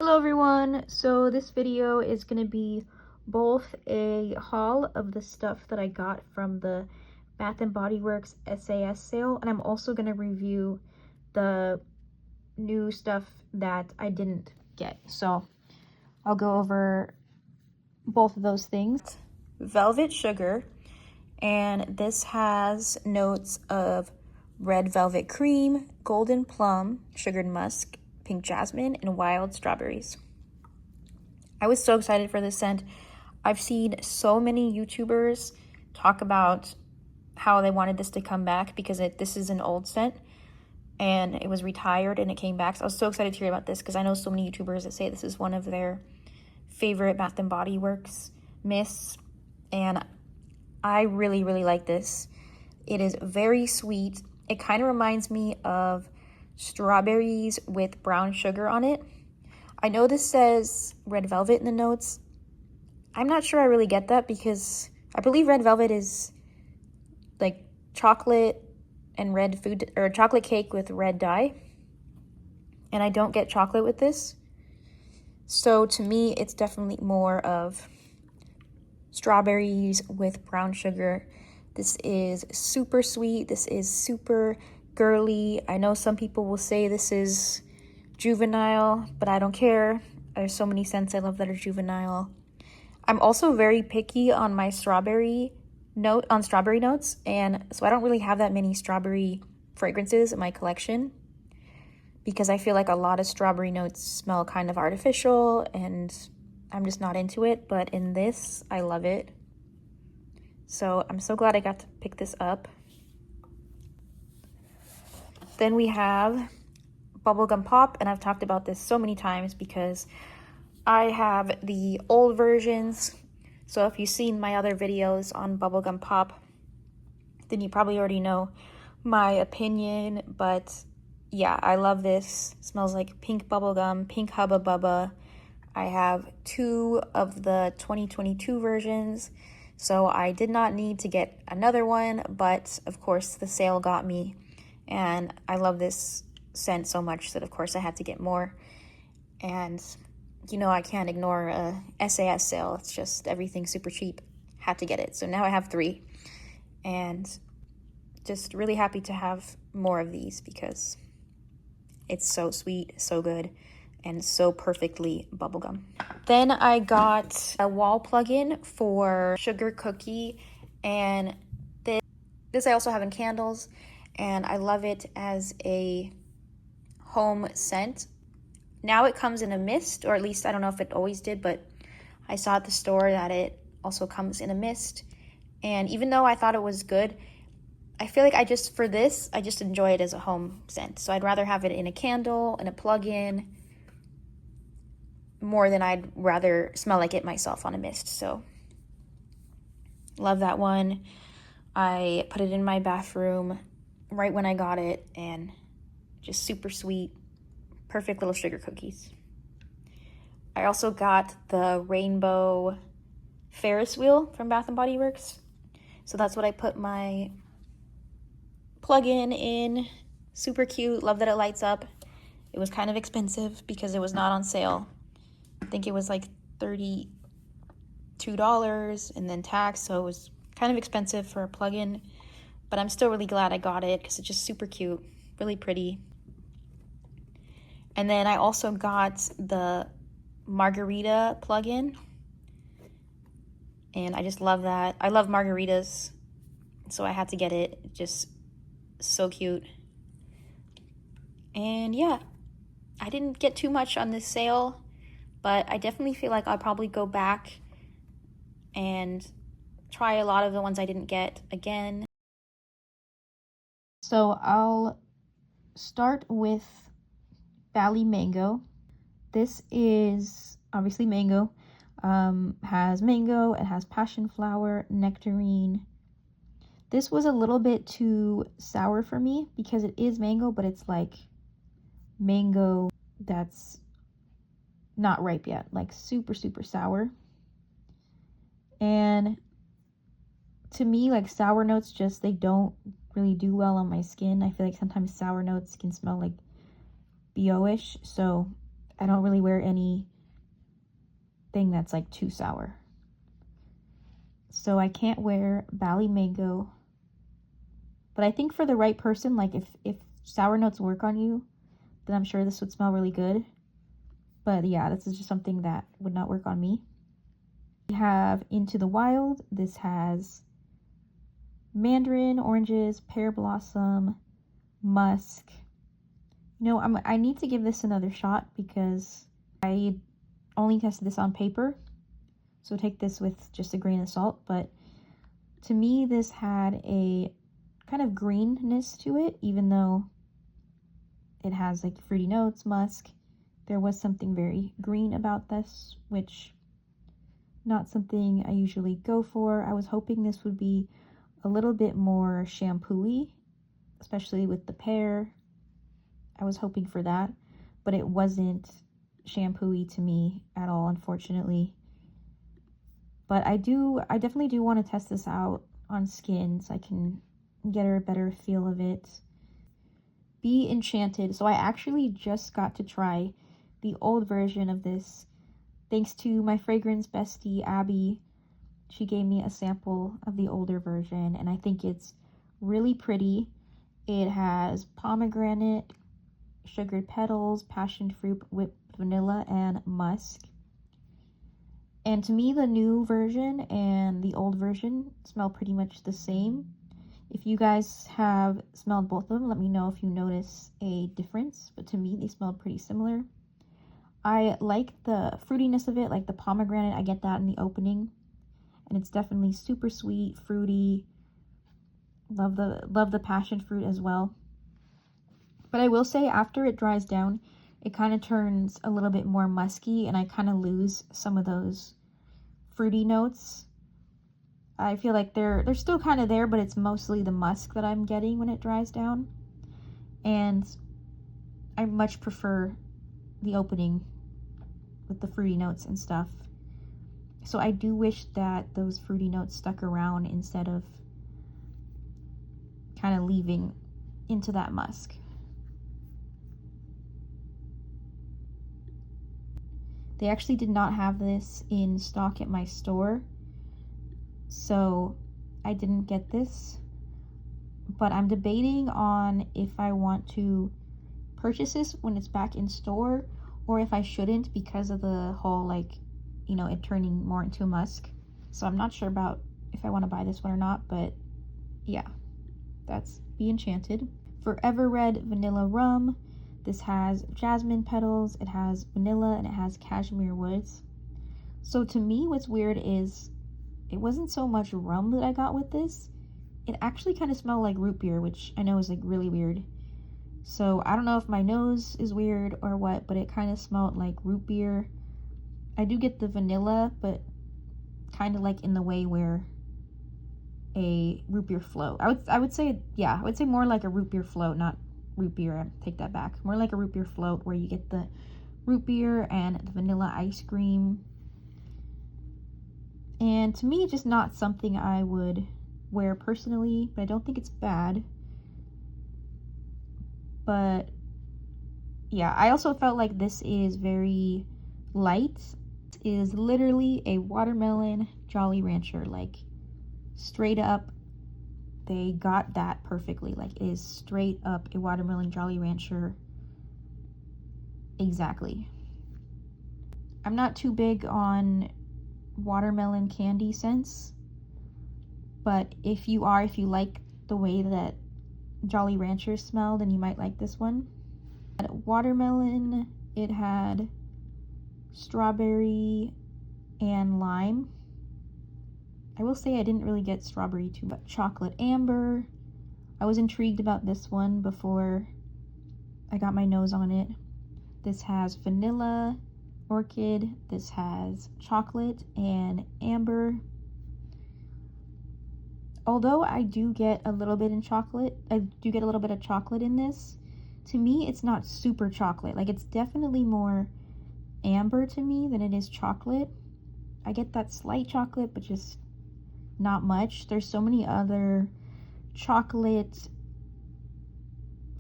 Hello everyone, so this video is going to be both a haul of the stuff that I got from the Bath and Body Works SAS sale, and I'm also going to review the new stuff that I didn't get. So I'll go over both of those things. Velvet Sugar, and this has notes of red velvet cream, golden plum, sugared musk, pink jasmine, and wild strawberries. I was so excited for this scent. I've seen so many YouTubers talk about how they wanted this to come back because this is an old scent and it was retired and it came back. So I was so excited to hear about this because I know so many YouTubers that say this is one of their favorite Bath and Body Works mists, and I really, really like this. It is very sweet. It kind of reminds me of strawberries with brown sugar on it. I know this says red velvet in the notes. I'm not sure I really get that because I believe red velvet is like chocolate and red food, or chocolate cake with red dye. And I don't get chocolate with this. So to me, it's definitely more of strawberries with brown sugar. This is super sweet. This is super girly. I know some people will say this is juvenile, but I don't care. There's so many scents I love that are juvenile. I'm also very picky on my strawberry notes, and so I don't really have that many strawberry fragrances in my collection because I feel like a lot of strawberry notes smell kind of artificial and I'm just not into it, but in this, I love it. So I'm so glad I got to pick this up. Then we have Bubblegum Pop, and I've talked about this so many times because I have the old versions. So if you've seen my other videos on Bubblegum Pop, then you probably already know my opinion, but yeah, I love this. It smells like pink bubblegum, pink Hubba Bubba. I have 2 of the 2022 versions, so I did not need to get another one, but of course the sale got me, and I love this scent so much that of course I had to get more. And you know, I can't ignore a SAS sale. It's just everything's super cheap. Had to get it. So now I have 3, and just really happy to have more of these because it's so sweet, so good, and so perfectly bubblegum. Then I got a wall plug-in for Sugar Cookie, and this I also have in candles, and I love it as a home scent. Now it comes in a mist, or at least I don't know if it always did, but I saw at the store that it also comes in a mist. And even though I thought it was good, I feel like I just enjoy it as a home scent. So I'd rather have it in a candle, in a plug-in, more than I'd rather smell like it myself on a mist. So love that one. I put it in my bathroom right when I got it, and just super sweet, perfect little sugar cookies. I also got the rainbow Ferris wheel from Bath and Body Works. So that's what I put my plug-in in. Super cute. Love that it lights up. It was kind of expensive because it was not on sale. I think it was like $32 and then tax, so it was kind of expensive for a plug-in, but I'm still really glad I got it because it's just super cute, really pretty. And then I also got the margarita plug-in, and I just love that. I love margaritas, so I had to get it. Just so cute. And yeah, I didn't get too much on this sale, but I definitely feel like I'll probably go back and try a lot of the ones I didn't get again. So I'll start with Bali Mango. This is obviously mango. Has mango, it has passion flower, nectarine. This was a little bit too sour for me because it is mango, but it's like mango that's not ripe yet, like super, super sour. And to me, like sour notes they don't really do well on my skin. I feel like sometimes sour notes can smell like BO-ish, so I don't really wear anything that's like too sour. So I can't wear Bali Mango. But I think for the right person, like if sour notes work on you, then I'm sure this would smell really good. But yeah, this is just something that would not work on me. We have Into the Wild. This has mandarin, oranges, pear blossom, musk. You know, I need to give this another shot because I only tested this on paper. So take this with just a grain of salt. But to me, this had a kind of greenness to it, even though it has like fruity notes, musk. There was something very green about this, which not something I usually go for. I was hoping this would be a little bit more shampoo-y, especially with the pear. I was hoping for that, but it wasn't shampoo-y to me at all, unfortunately. But I definitely do want to test this out on skin so I can get a better feel of it. Be Enchanted. So I actually just got to try the old version of this thanks to my fragrance bestie Abby. She gave me a sample of the older version and I think it's really pretty. It has pomegranate, sugared petals, passion fruit, whipped vanilla, and musk. And to me, the new version and the old version smell pretty much the same. If you guys have smelled both of them, let me know if you notice a difference. But to me, they smell pretty similar. I like the fruitiness of it, like the pomegranate. I get that in the opening. And it's definitely super sweet, fruity. Love the passion fruit as well. But I will say after it dries down, it kind of turns a little bit more musky and I kind of lose some of those fruity notes. I feel like they're still kind of there, but it's mostly the musk that I'm getting when it dries down. And I much prefer the opening with the fruity notes and stuff. So I do wish that those fruity notes stuck around instead of kind of leaving into that musk. They actually did not have this in stock at my store, so I didn't get this. But I'm debating on if I want to purchase this when it's back in store or if I shouldn't because of the whole, like, you know, it turning more into a musk. So I'm not sure about if I want to buy this one or not, but yeah, that's Be Enchanted. Forever Red Vanilla Rum. This has jasmine petals, it has vanilla, and it has cashmere woods. So to me, what's weird is it wasn't so much rum that I got with this. It actually kind of smelled like root beer, which I know is like really weird. So I don't know if my nose is weird or what, but it kind of smelled like root beer. I do get the vanilla, but kind of like in the way where a root beer float. I would say more like a root beer float, not root beer. I take that back. More like a root beer float where you get the root beer and the vanilla ice cream. And to me, just not something I would wear personally, but I don't think it's bad. But yeah, I also felt like this is very light. It is literally a watermelon Jolly Rancher, like straight up. They got that perfectly. Like it is straight up a watermelon Jolly Rancher. Exactly. I'm not too big on watermelon candy scents, but if you like the way that Jolly Ranchers smell, then you might like this one. Watermelon, it had strawberry and lime. I will say I didn't really get strawberry too much. Chocolate amber. I was intrigued about this one before I got my nose on it. This has vanilla, orchid. This has chocolate and amber. Although I do get a little bit of chocolate in this, to me it's not super chocolate. Like it's definitely more amber to me than it is chocolate. I get that slight chocolate, but just not much. There's so many other chocolate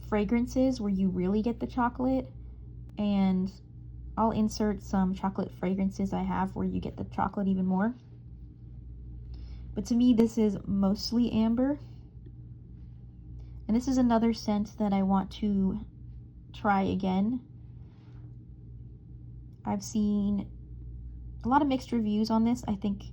fragrances where you really get the chocolate, and I'll insert some chocolate fragrances I have where you get the chocolate even more. But to me, this is mostly amber. And this is another scent that I want to try again. I've seen a lot of mixed reviews on this. I think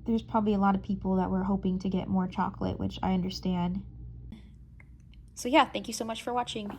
there's probably a lot of people that were hoping to get more chocolate, which I understand. So yeah, thank you so much for watching.